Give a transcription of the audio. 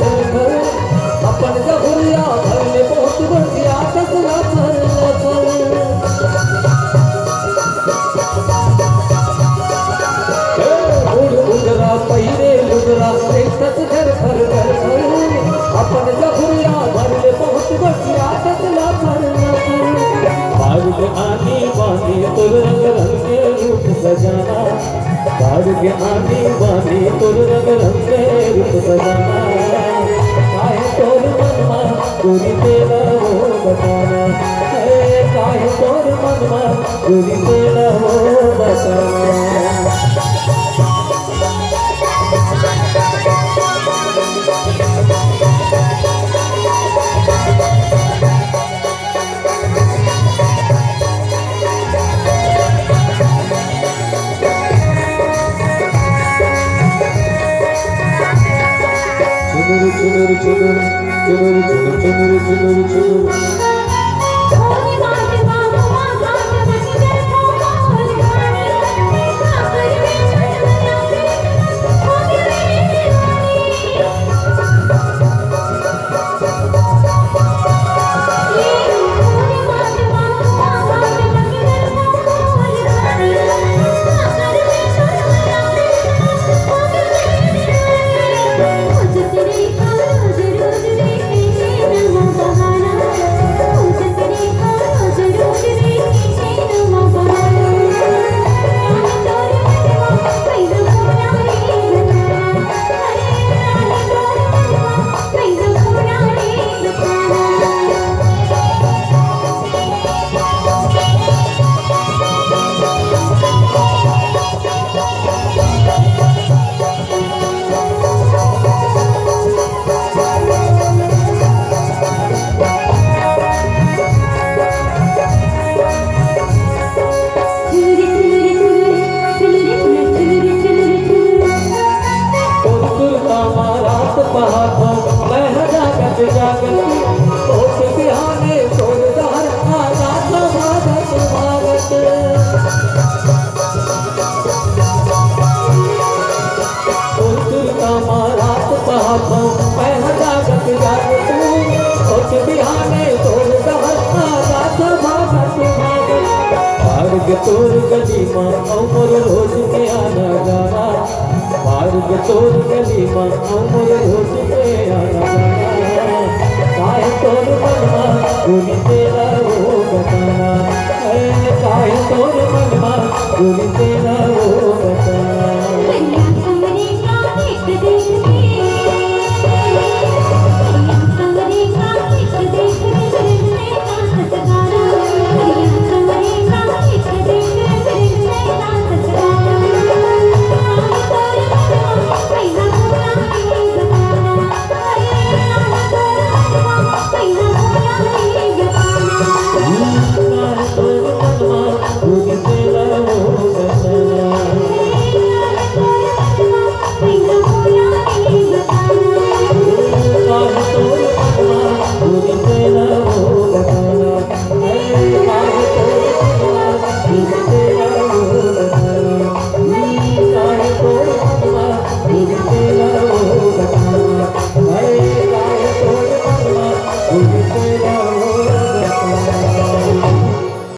अपन जबुरिया भरले बहुत बढ़िया कसला उगरा पहिरे लुगरा घर अपन जबुरिया भरले बहुत बढ़िया कसला बाग आनी बानी तुर रंग रंगे रूप सजाना बाग आनी बानी तुर रंग रंगे रूप सजाना काहे तोर मनमा गोरी तेरा हो बताना काहे तोर मनमा गोरी तेरा हो बताना chunur chunur chunur chunur chunur chunur chunur तोर गली माँ अमर रोज के आना जाना मार्ग तोर गली माँ अमर रोज के आना जाना काहे तोर मनमा गोरी तेरा हो बताना काहे तोर मनमा गोरी तेरा हो